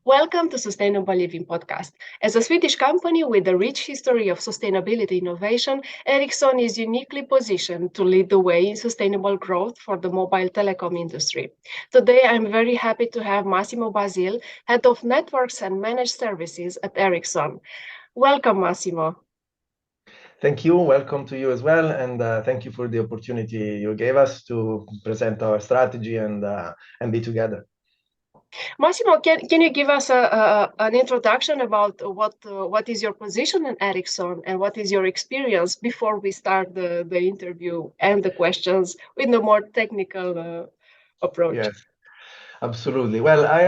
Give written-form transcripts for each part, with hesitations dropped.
Welcome to Sustainable Living Podcast. As a Swedish company with a rich history of sustainability innovation, Ericsson is uniquely positioned to lead the way in sustainable growth for the mobile telecom industry. Today, I'm very happy to have Massimo Basile, Head of Networks and Managed Services at Ericsson. Welcome, Massimo. Thank you. Welcome to you as well. And thank you for the opportunity you gave us to present our strategy and be together. Massimo, can you give us an introduction about what is your position in Ericsson and what is your experience before we start the interview and the questions with a more technical approach? Yes, absolutely. Well, I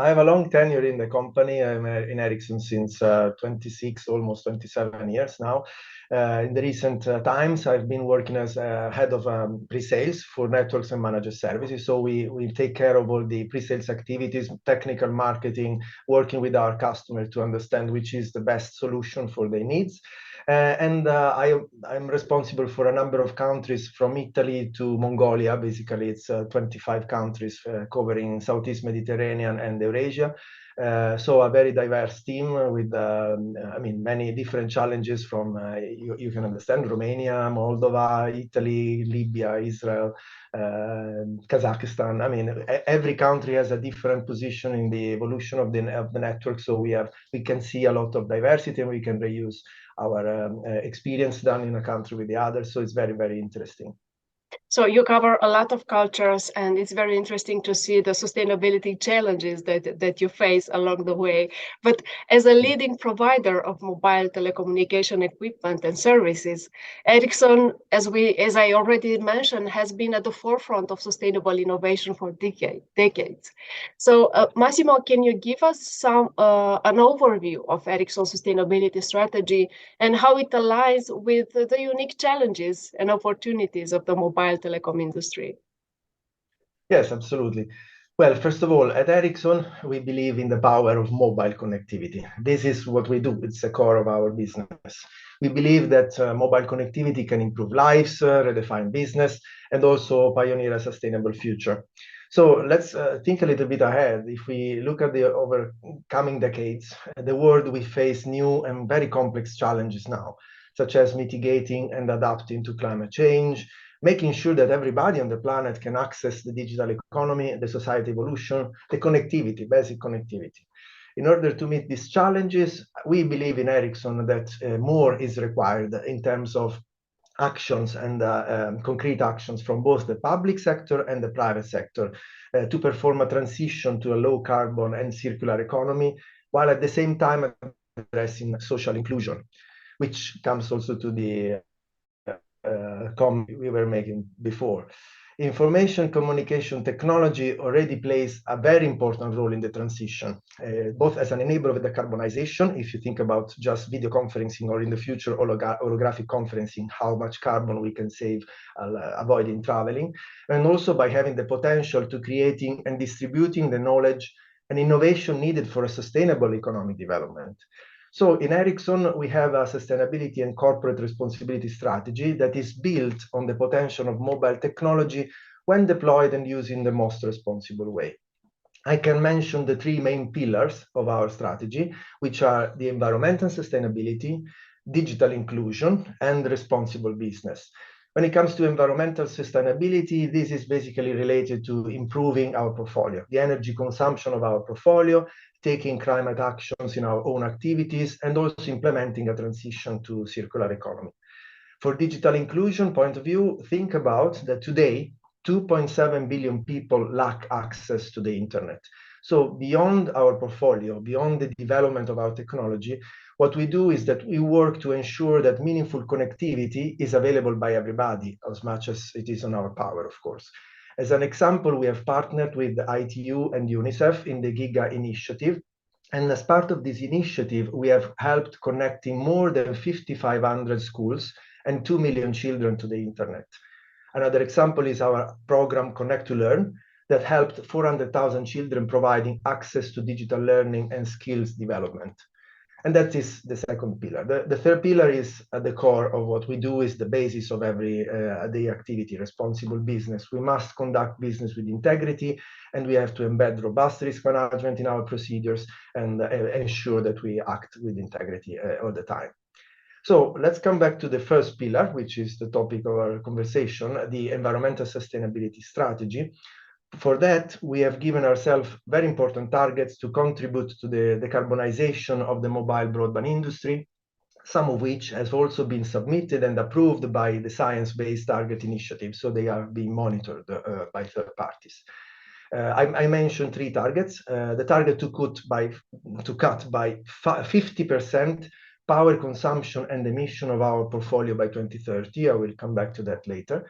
have a long tenure in the company. I'm in Ericsson since 26, almost 27 years now. In the recent times, I've been working as head of pre-sales for networks and managed services. So we take care of all the pre-sales activities, technical marketing, working with our customers to understand which is the best solution for their needs. I'm responsible for a number of countries from Italy to Mongolia. Basically, it's 25 countries covering Southeast Mediterranean and Eurasia. So a very diverse team with, many different challenges from, you can understand, Romania, Moldova, Italy, Libya, Israel, Kazakhstan. I mean, every country has a different position in the evolution of the network. So we can see a lot of diversity and we can reuse our experience done in a country with the other. So it's very, very interesting. So you cover a lot of cultures, and it's very interesting to see the sustainability challenges that you face along the way. But as a leading provider of mobile telecommunication equipment and services, Ericsson, as I already mentioned, has been at the forefront of sustainable innovation for decades. So Massimo, can you give us an overview of Ericsson's sustainability strategy and how it aligns with the unique challenges and opportunities of the mobile telecom industry? Yes, absolutely. Well, first of all, at Ericsson, we believe in the power of mobile connectivity. This is what we do. It's the core of our business. We believe that mobile connectivity can improve lives, redefine business, and also pioneer a sustainable future. So let's think a little bit ahead. If we look at the overcoming decades, the world will face new and very complex challenges now, such as mitigating and adapting to climate change, making sure that everybody on the planet can access the digital economy, the society evolution, the connectivity, basic connectivity. In order to meet these challenges, we believe in Ericsson that more is required in terms of actions and concrete actions from both the public sector and the private sector to perform a transition to a low carbon and circular economy, while at the same time addressing social inclusion, which comes also to the comment we were making before. Information communication technology already plays a very important role in the transition, both as an enabler of decarbonization, if you think about just video conferencing, or in the future holographic conferencing, how much carbon we can save avoiding traveling, and also by having the potential to creating and distributing the knowledge and innovation needed for a sustainable economic development. So in Ericsson, we have a sustainability and corporate responsibility strategy that is built on the potential of mobile technology when deployed and used in the most responsible way. I can mention the three main pillars of our strategy, which are the environmental sustainability, digital inclusion, and responsible business. When it comes to environmental sustainability, this is basically related to improving our portfolio, the energy consumption of our portfolio, taking climate actions in our own activities, and also implementing a transition to circular economy. For digital inclusion point of view, think about that today, 2.7 billion people lack access to the internet. So beyond our portfolio, beyond the development of our technology, what we do is that we work to ensure that meaningful connectivity is available by everybody, as much as it is on our power, of course. As an example, we have partnered with the ITU and UNICEF in the Giga initiative. And as part of this initiative, we have helped connecting more than 5,500 schools and 2 million children to the internet. Another example is our program Connect to Learn that helped 400,000 children providing access to digital learning and skills development. And that is the second pillar. The third pillar is at the core of what we do, is the basis of every day activity, responsible business. We must conduct business with integrity, and we have to embed robust risk management in our procedures and ensure that we act with integrity all the time. So let's come back to the first pillar, which is the topic of our conversation, the environmental sustainability strategy. For that, we have given ourselves very important targets to contribute to the decarbonization of the mobile broadband industry, some of which has also been submitted and approved by the Science Based Target Initiative, so they are being monitored by third parties. I mentioned three targets. The target to cut by 50% power consumption and emission of our portfolio by 2030. I will come back to that later.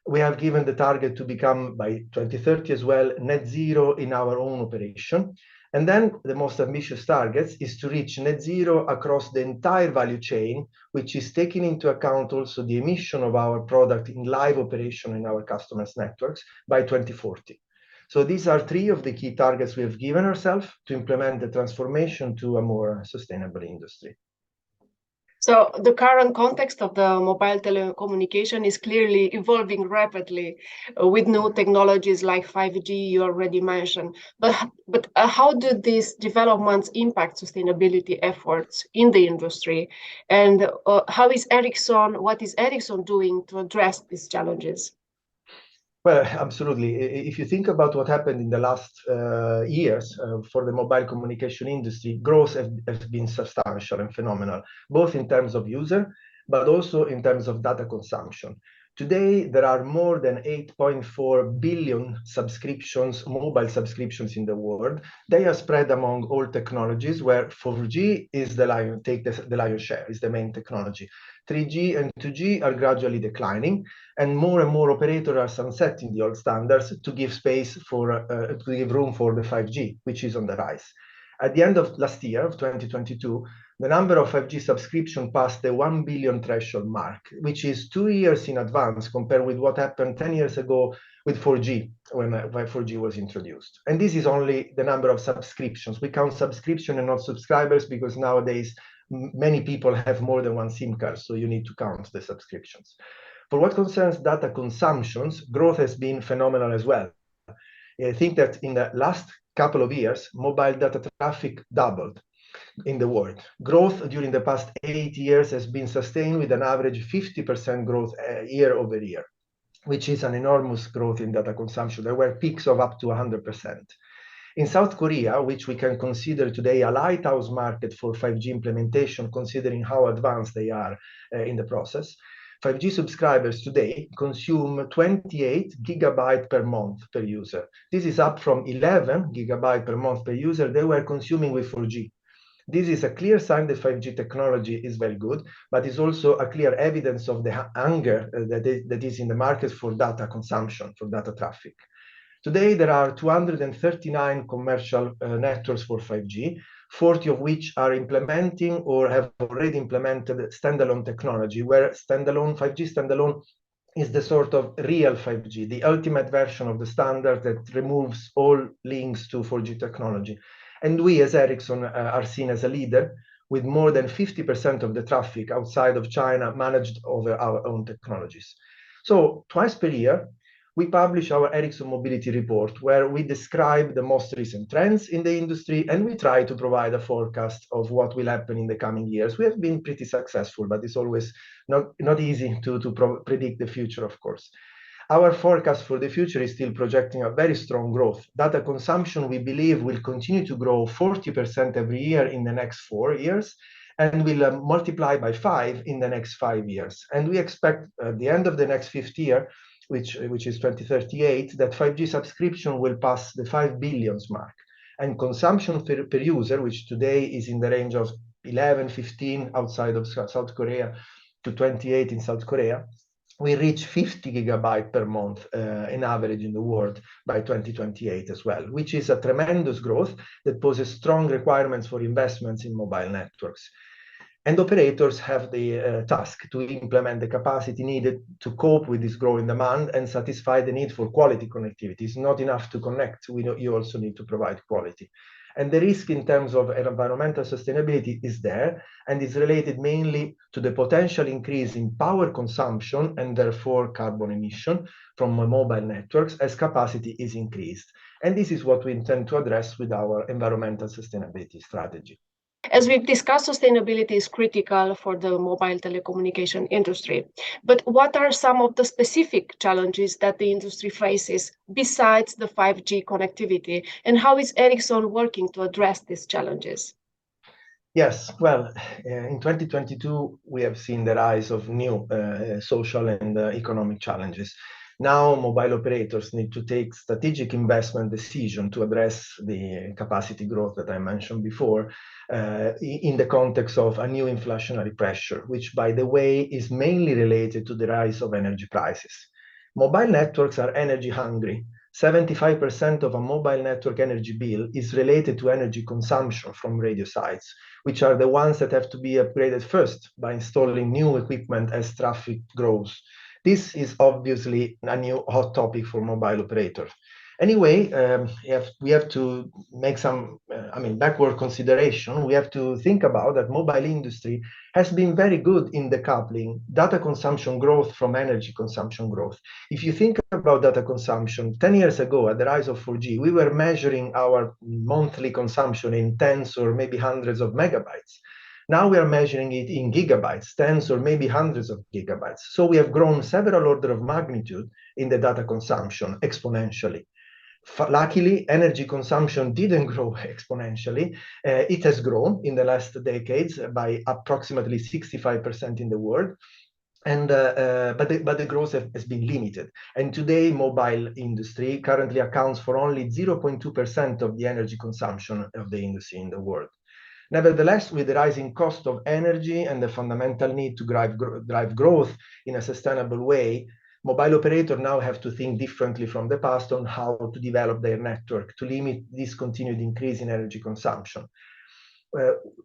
We have given the target to become by 2030 as well net zero in our own operation. And then the most ambitious targets is to reach net zero across the entire value chain, which is taking into account also the emission of our product in live operation in our customers' networks by 2040. So these are three of the key targets we have given ourselves to implement the transformation to a more sustainable industry. So the current context of the mobile telecommunication is clearly evolving rapidly with new technologies like 5G you already mentioned. But how do these developments impact sustainability efforts in the industry? And what is Ericsson doing to address these challenges? Well, absolutely. If you think about what happened in the last years for the mobile communication industry, growth has been substantial and phenomenal, both in terms of user, but also in terms of data consumption. Today, there are more than 8.4 billion subscriptions, mobile subscriptions in the world. They are spread among all technologies, where 4G is the lion's share, is the main technology. 3G and 2G are gradually declining, and more operators are sunsetting the old standards to give space for, to give room for the 5G, which is on the rise. At the end of last year, of 2022, the number of 5G subscription passed the 1 billion threshold mark, which is 2 years in advance compared with what happened 10 years ago with 4G, when 4G was introduced. And this is only the number of subscriptions. We count subscription and not subscribers because nowadays many people have more than one SIM card, so you need to count the subscriptions. For what concerns data consumptions, growth has been phenomenal as well. I think that in the last couple of years, mobile data traffic doubled in the world. Growth during the past 8 years has been sustained with an average 50% growth year over year, which is an enormous growth in data consumption. There were peaks of up to 100%. In South Korea, which we can consider today a lighthouse market for 5G implementation, considering how advanced they are in the process, 5G subscribers today consume 28 gigabytes per month per user. This is up from 11 gigabytes per month per user they were consuming with 4G. This is a clear sign that 5G technology is very good, but is also a clear evidence of the hunger that is in the market for data consumption, for data traffic. Today, there are 239 commercial networks for 5G, 40 of which are implementing or have already implemented standalone technology, where 5G standalone is the sort of real 5G, the ultimate version of the standard that removes all links to 4G technology. And we as Ericsson are seen as a leader, with more than 50% of the traffic outside of China managed over our own technologies. So twice per year, we publish our Ericsson Mobility Report, where we describe the most recent trends in the industry, and we try to provide a forecast of what will happen in the coming years. We have been pretty successful, but it's always not easy to predict the future, of course. Our forecast for the future is still projecting a very strong growth. Data consumption, we believe, will continue to grow 40% every year in the next 4 years, and will multiply by 5 in the next 5 years. And we expect at the end of the next 5th year, which is 2038, that 5G subscription will pass the 5 billion mark. And consumption per user, which today is in the range of 11, 15 outside of South Korea to 28 in South Korea, we reach 50 gigabytes per month in average in the world by 2028 as well, which is a tremendous growth that poses strong requirements for investments in mobile networks. And operators have the task to implement the capacity needed to cope with this growing demand and satisfy the need for quality connectivity. It's not enough to connect. You also need to provide quality. And the risk in terms of environmental sustainability is there, and is related mainly to the potential increase in power consumption and therefore carbon emission from mobile networks as capacity is increased. And this is what we intend to address with our environmental sustainability strategy. As we've discussed, sustainability is critical for the mobile telecommunication industry. But what are some of the specific challenges that the industry faces besides the 5G connectivity? And how is Ericsson working to address these challenges? Yes, well, in 2022, we have seen the rise of new social and economic challenges. Now, mobile operators need to take strategic investment decision to address the capacity growth that I mentioned before in the context of a new inflationary pressure, which, by the way, is mainly related to the rise of energy prices. Mobile networks are energy hungry. 75% of a mobile network energy bill is related to energy consumption from radio sites, which are the ones that have to be upgraded first by installing new equipment as traffic grows. This is obviously a new hot topic for mobile operators. Anyway, we have to make some, backward consideration. We have to think about that mobile industry has been very good in decoupling data consumption growth from energy consumption growth. If you think about data consumption, 10 years ago at the rise of 4G, we were measuring our monthly consumption in tens or maybe hundreds of megabytes. Now we are measuring it in gigabytes, tens or maybe hundreds of gigabytes. So we have grown several orders of magnitude in the data consumption exponentially. Luckily, energy consumption didn't grow exponentially. It has grown in the last decades by approximately 65% in the world. And but the growth has been limited. And today, mobile industry currently accounts for only 0.2% of the energy consumption of the industry in the world. Nevertheless, with the rising cost of energy and the fundamental need to drive growth in a sustainable way, mobile operators now have to think differently from the past on how to develop their network to limit this continued increase in energy consumption.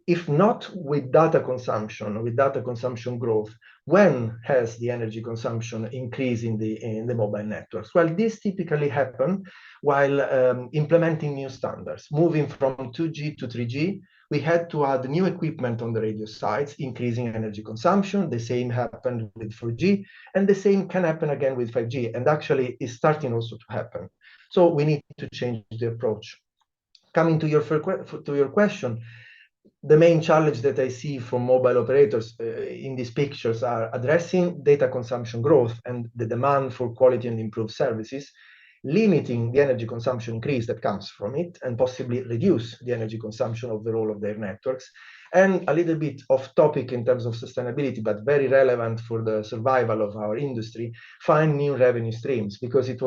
If not with data consumption growth, when has the energy consumption increased in the mobile networks? Well, this typically happens while implementing new standards. Moving from 2G to 3G, we had to add new equipment on the radio sites, increasing energy consumption. The same happened with 4G, and the same can happen again with 5G, and actually is starting also to happen. So we need to change the approach. Coming to your question, the main challenge that I see from mobile operators in these pictures are addressing data consumption growth and the demand for quality and improved services, limiting the energy consumption increase that comes from it, and possibly reduce the energy consumption overall of their networks. And a little bit off topic in terms of sustainability, but very relevant for the survival of our industry, find new revenue streams, because it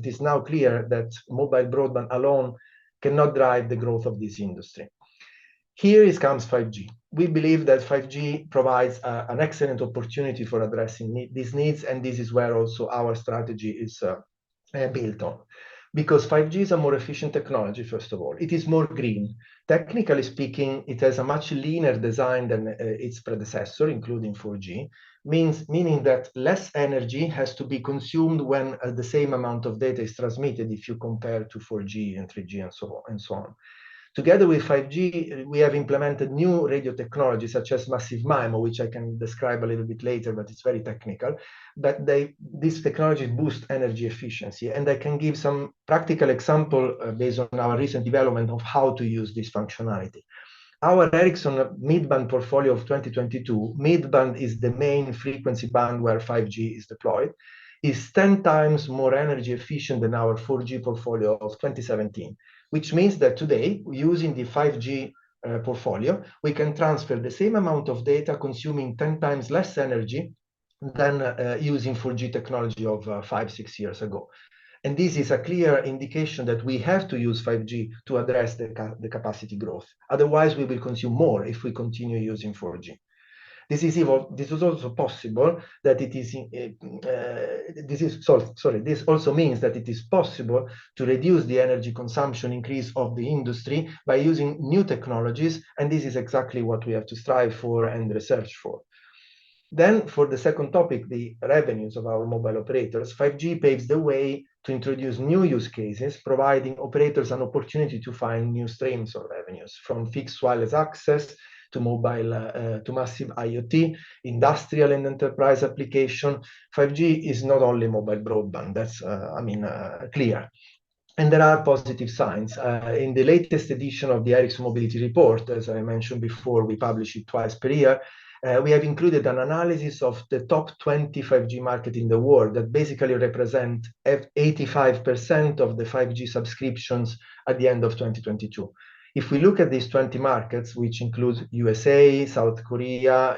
is now clear that mobile broadband alone cannot drive the growth of this industry. Here comes 5G. We believe that 5G provides an excellent opportunity for addressing these needs, and this is where also our strategy is built on. Because 5G is a more efficient technology, first of all. It is more green. Technically speaking, it has a much leaner design than its predecessor, including 4G, meaning that less energy has to be consumed when the same amount of data is transmitted if you compare to 4G and 3G and so on. Together with 5G, we have implemented new radio technology such as massive MIMO, which I can describe a little bit later, but it's very technical. But these technologies boost energy efficiency, and I can give some practical example based on our recent development of how to use this functionality. Our Ericsson mid-band portfolio of 2022, mid-band is the main frequency band where 5G is deployed, is 10 times more energy efficient than our 4G portfolio of 2017. Which means that today, using the 5G portfolio, we can transfer the same amount of data consuming 10 times less energy than using 4G technology of 5-6 years ago. And this is a clear indication that we have to use 5G to address the capacity growth. Otherwise, we will consume more if we continue using 4G. This is also possible that this also means that it is possible to reduce the energy consumption increase of the industry by using new technologies, and this is exactly what we have to strive for and research for. Then for the second topic, the revenues of our mobile operators, 5G paves the way to introduce new use cases, providing operators an opportunity to find new streams of revenues, from fixed wireless access to mobile, to massive IoT, industrial and enterprise application. 5G is not only mobile broadband, that's, clear. And there are positive signs. In the latest edition of the Ericsson Mobility Report, as I mentioned before, we publish it twice per year, we have included an analysis of the top 20 5G market in the world that basically represent 85% of the 5G subscriptions at the end of 2022. If we look at these 20 markets, which include USA, South Korea,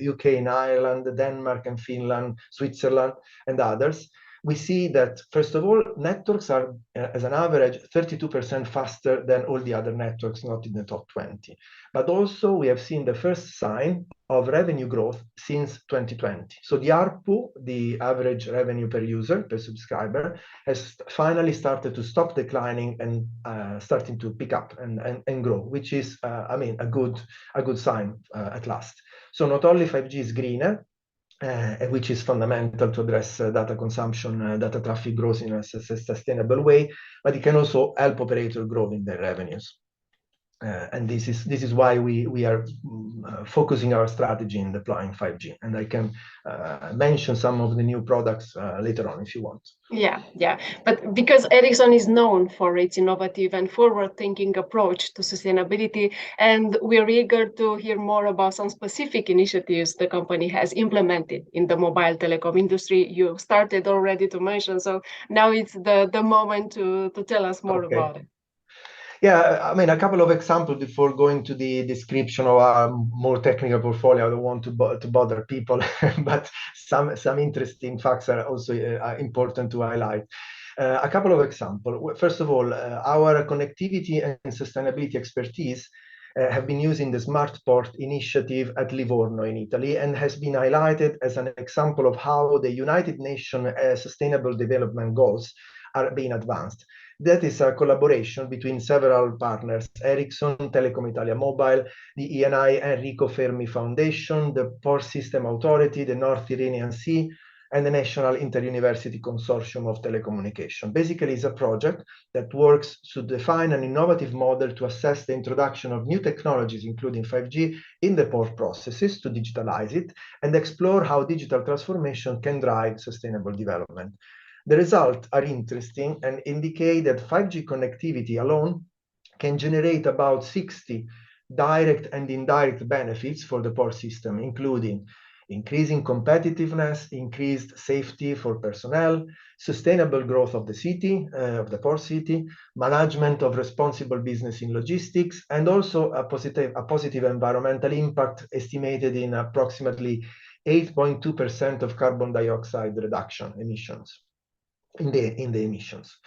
UK and Ireland, Denmark and Finland, Switzerland, and others, we see that, first of all, networks are, as an average, 32% faster than all the other networks not in the top 20. But also, we have seen the first sign of revenue growth since 2020. So the ARPU, the average revenue per user, per subscriber, has finally started to stop declining and starting to pick up and grow, which is, a good sign at last. So not only 5G is greener, which is fundamental to address data consumption, data traffic growth in a sustainable way, but it can also help operators grow in their revenues. And this is why we are focusing our strategy in deploying 5G. And I can mention some of the new products later on if you want. Yeah. But because Ericsson is known for its innovative and forward-thinking approach to sustainability, and we're eager to hear more about some specific initiatives the company has implemented in the mobile telecom industry. You started already to mention, so now it's the moment to tell us more about it. Yeah, a couple of examples before going to the description of our more technical portfolio. I don't want to bother people, but some interesting facts are also important to highlight. A couple of examples. First of all, our connectivity and sustainability expertise have been using the Smart Port initiative at Livorno in Italy, and has been highlighted as an example of how the United Nations Sustainable Development Goals are being advanced. That is a collaboration between several partners: Ericsson, Telecom Italia Mobile, the ENI Enrico Fermi Foundation, the Port System Authority, the North Tyrrhenian Sea, and the National Inter-University Consortium of Telecommunication. Basically, it's a project that works to define an innovative model to assess the introduction of new technologies, including 5G, in the port processes to digitalize it, and explore how digital transformation can drive sustainable development. The results are interesting and indicate that 5G connectivity alone can generate about 60 direct and indirect benefits for the port system, including increasing competitiveness, increased safety for personnel, sustainable growth of the city, of the port city, management of responsible business in logistics, and also a positive environmental impact estimated in approximately 8.2% of carbon dioxide reduction emissions. In the emissions.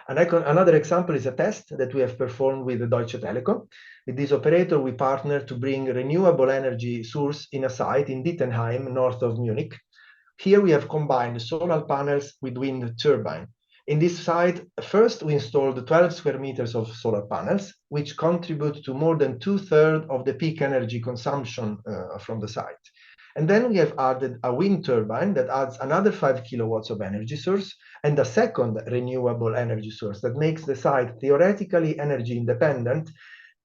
Another example is a test that we have performed with the Deutsche Telekom. With this operator, we partnered to bring renewable energy source in a site in Dittenheim, north of Munich. Here we have combined solar panels with wind turbine. In this site, first we installed 12 square meters of solar panels, which contribute to more than 2/3 of the peak energy consumption from the site. And then we have added a wind turbine that adds another 5 kilowatts of energy source, and a second renewable energy source that makes the site theoretically energy independent,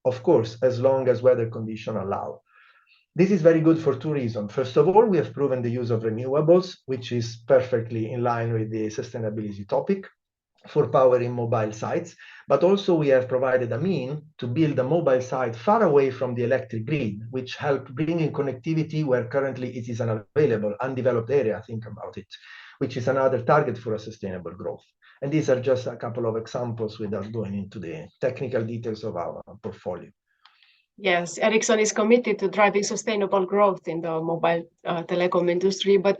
of course, as long as weather conditions allow. This is very good for two reasons. First of all, we have proven the use of renewables, which is perfectly in line with the sustainability topic for powering mobile sites, but also we have provided a mean to build a mobile site far away from the electric grid, which help bringing connectivity where currently it is unavailable, undeveloped area, think about it, which is another target for a sustainable growth. And these are just a couple of examples without going into the technical details of our portfolio. Yes, Ericsson is committed to driving sustainable growth in the mobile telecom industry, but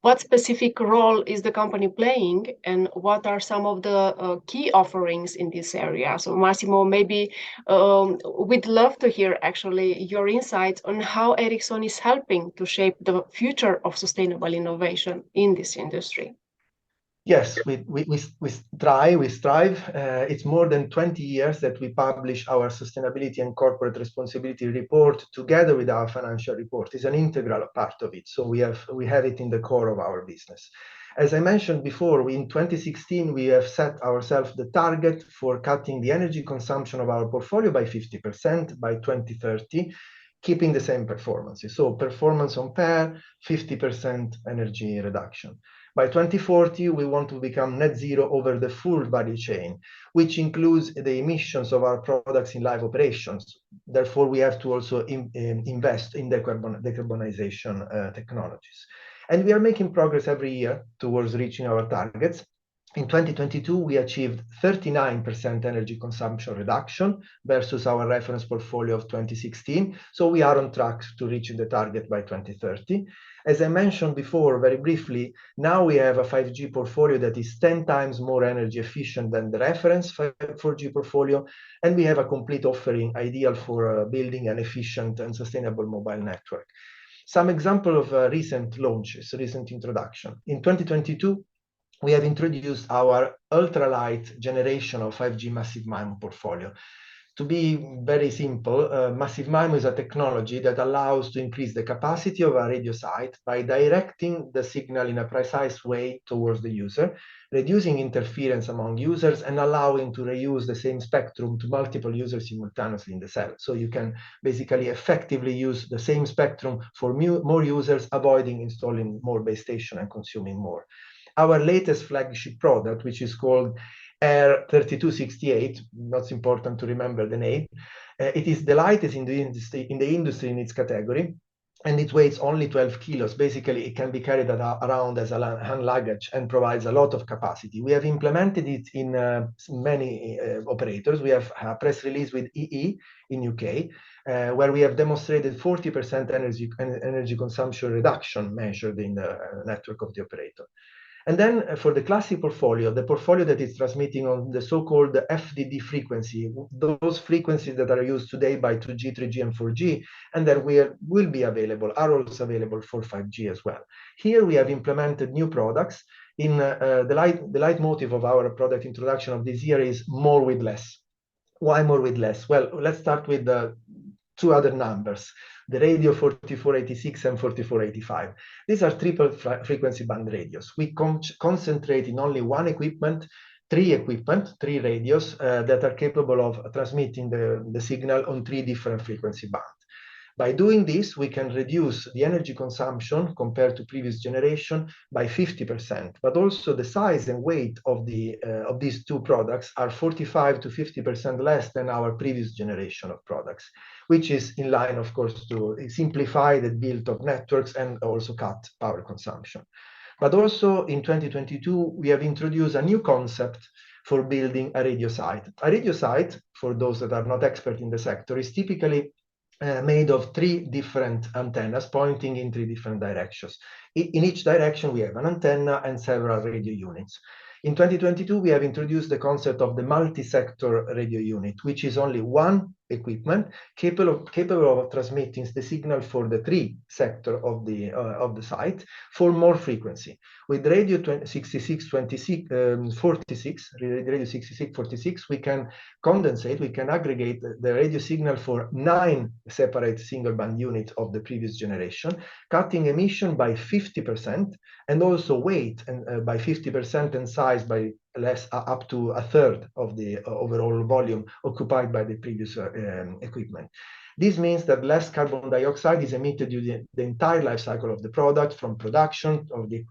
what specific role is the company playing, and what are some of the key offerings in this area? So Massimo, maybe we'd love to hear actually your insights on how Ericsson is helping to shape the future of sustainable innovation in this industry. Yes, we strive. It's more than 20 years that we publish our sustainability and corporate responsibility report together with our financial report. It's an integral part of it. So we have it in the core of our business. As I mentioned before, in 2016, we have set ourselves the target for cutting the energy consumption of our portfolio by 50% by 2030, keeping the same performances. So performance on pair, 50% energy reduction. By 2040, we want to become net zero over the full value chain, which includes the emissions of our products in live operations. Therefore, we have to also invest in decarbonization technologies. And we are making progress every year towards reaching our targets. In 2022, we achieved 39% energy consumption reduction versus our reference portfolio of 2016. So we are on track to reach the target by 2030. As I mentioned before, very briefly, now we have a 5G portfolio that is 10 times more energy efficient than the reference 4G portfolio, and we have a complete offering ideal for building an efficient and sustainable mobile network. Some example of recent launches, recent introduction. In 2022, we have introduced our ultralight generation of 5G Massive MIMO portfolio. To be very simple, Massive MIMO is a technology that allows to increase the capacity of a radio site by directing the signal in a precise way towards the user, reducing interference among users and allowing to reuse the same spectrum to multiple users simultaneously in the cell. So you can basically effectively use the same spectrum for more users, avoiding installing more base station and consuming more. Our latest flagship product, which is called R3268, not important to remember the name. It is the lightest in the industry in its category, and it weighs only 12 kilos. Basically, it can be carried around as a hand luggage and provides a lot of capacity. We have implemented it in many operators. We have a press release with EE in UK, where we have demonstrated 40% energy consumption reduction measured in the network of the operator. And then for the classic portfolio, the portfolio that is transmitting on the so-called FDD frequency, those frequencies that are used today by 2G, 3G, and 4G, and that will be available, are also available for 5G as well. Here we have implemented new products. In the leitmotif of our product introduction of this year is more with less. Why more with less? Well, let's start with the two other numbers, the radio 4486 and 4485. These are triple frequency band radios. We concentrate in only one equipment, three radios that are capable of transmitting the signal on three different frequency bands. By doing this, we can reduce the energy consumption compared to previous generation by 50%, but also the size and weight of these two products are 45 to 50% less than our previous generation of products, which is in line, of course, to simplify the build of networks and also cut power consumption. But also in 2022, we have introduced a new concept for building a radio site. A radio site, for those that are not expert in the sector, is typically made of three different antennas pointing in three different directions. In each direction, we have an antenna and several radio units. In 2022, we have introduced the concept of the multi-sector radio unit, which is only one equipment capable of transmitting the signal for the three sector of the site for more frequency. With radio 6646, we can condensate, we can aggregate the radio signal for 9 separate single band units of the previous generation, cutting emission by 50% and also weight by 50% and size by less, up to a third of the overall volume occupied by the previous equipment. This means that less carbon dioxide is emitted during the entire life cycle of the product, from production of the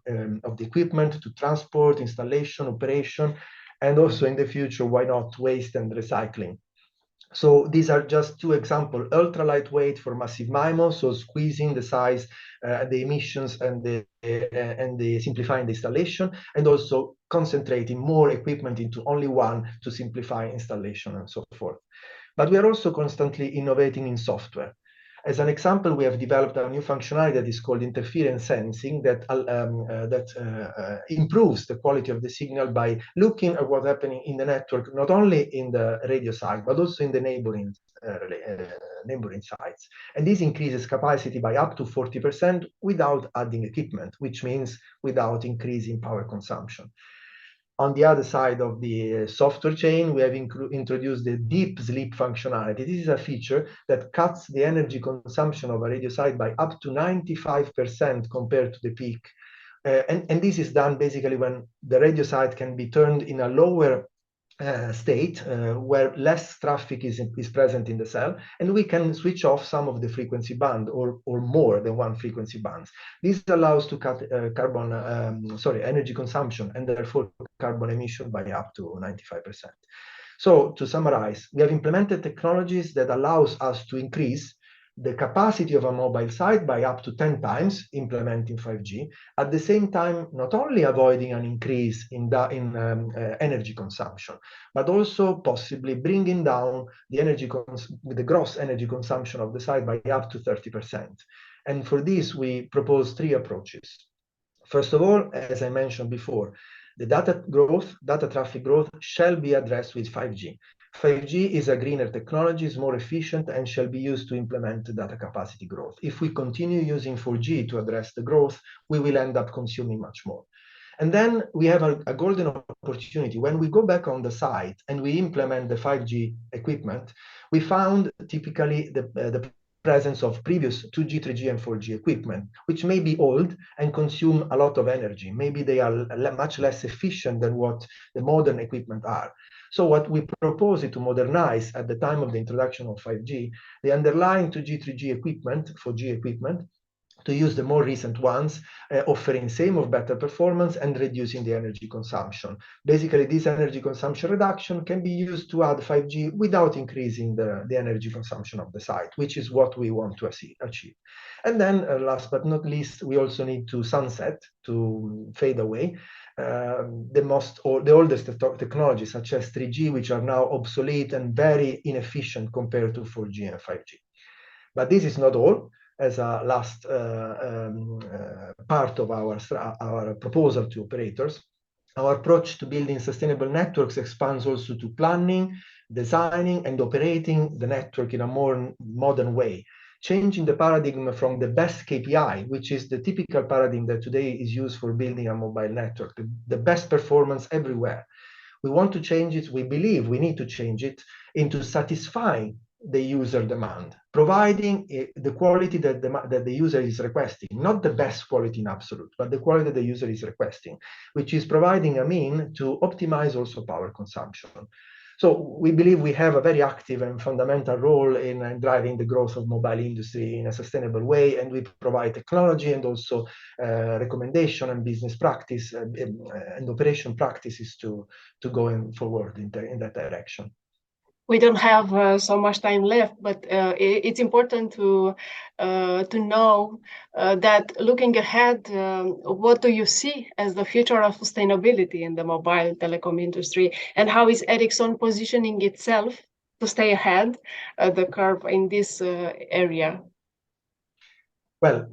equipment to transport, installation, operation, and also in the future, why not, waste and recycling. So these are just two examples: ultra lightweight for Massive MIMO, so squeezing the size, the emissions, and the simplifying the installation, and also concentrating more equipment into only one to simplify installation and so forth. But we are also constantly innovating in software. As an example, we have developed a new functionality that is called interference sensing that improves the quality of the signal by looking at what's happening in the network, not only in the radio site, but also in the neighboring sites. And this increases capacity by up to 40% without adding equipment, which means without increasing power consumption. On the other side of the software chain, we have introduced the deep sleep functionality. This is a feature that cuts the energy consumption of a radio site by up to 95% compared to the peak. And this is done basically when the radio site can be turned in a lower state where less traffic is present in the cell, and we can switch off some of the frequency band or more than one frequency bands. This allows to cut energy consumption and therefore carbon emission by up to 95%. So to summarize, we have implemented technologies that allows us to increase the capacity of a mobile site by up to 10 times, implementing 5G, at the same time not only avoiding an increase in energy consumption, but also possibly bringing down the gross energy consumption of the site by up to 30%. And for this, we propose 3 approaches. First of all, as I mentioned before, the data traffic growth shall be addressed with 5G. 5G is a greener technology, is more efficient, and shall be used to implement the data capacity growth. If we continue using 4G to address the growth, we will end up consuming much more. And then we have a golden opportunity. When we go back on the site and we implement the 5G equipment, we found typically the presence of previous 2G, 3G, and 4G equipment, which may be old and consume a lot of energy. Maybe they are much less efficient than what the modern equipment are. So what we propose is to modernize at the time of the introduction of 5G, the underlying 2G, 3G equipment, 4G equipment, to use the more recent ones, offering same or better performance and reducing the energy consumption. Basically, this energy consumption reduction can be used to add 5G without increasing the energy consumption of the site, which is what we want to achieve. And then last but not least, we also need to sunset, to fade away, the oldest technologies such as 3G, which are now obsolete and very inefficient compared to 4G and 5G. But this is not all. As a last part of our proposal to operators, our approach to building sustainable networks expands also to planning, designing, and operating the network in a more modern way, changing the paradigm from the best KPI, which is the typical paradigm that today is used for building a mobile network, the best performance everywhere. We want to change it, we believe we need to change it into satisfying the user demand, providing the quality that the user is requesting, not the best quality in absolute, but the quality the user is requesting, which is providing a mean to optimize also power consumption. So we believe we have a very active and fundamental role in driving the growth of mobile industry in a sustainable way, and we provide technology and also recommendation and business practice and operation practices to go forward in that direction. We don't have so much time left, but it's important to know that looking ahead, what do you see as the future of sustainability in the mobile telecom industry, and how is Ericsson positioning itself to stay ahead the curve in this area? Well,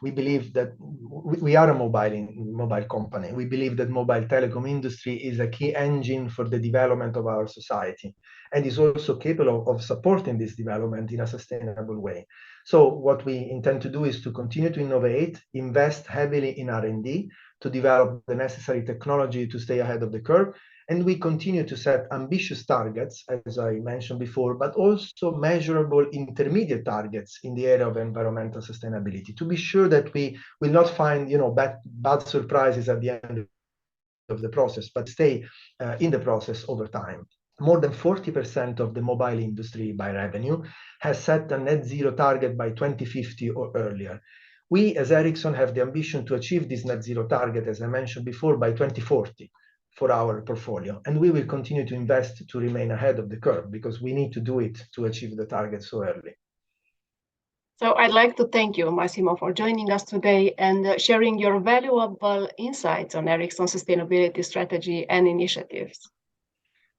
we believe that we are a mobile company. We believe that mobile telecom industry is a key engine for the development of our society and is also capable of supporting this development in a sustainable way. So what we intend to do is to continue to innovate, invest heavily in R&D to develop the necessary technology to stay ahead of the curve. And we continue to set ambitious targets, as I mentioned before, but also measurable intermediate targets in the area of environmental sustainability to be sure that we will not find, bad surprises at the end of the process, but stay in the process over time. More than 40% of the mobile industry by revenue has set a net zero target by 2050 or earlier. We, as Ericsson, have the ambition to achieve this net zero target, as I mentioned before, by 2040. For our portfolio, and we will continue to invest to remain ahead of the curve because we need to do it to achieve the target so early. So I'd like to thank you, Massimo, for joining us today and sharing your valuable insights on Ericsson's sustainability strategy and initiatives.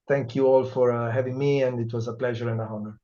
Thank you all for having me, and it was a pleasure and an honor.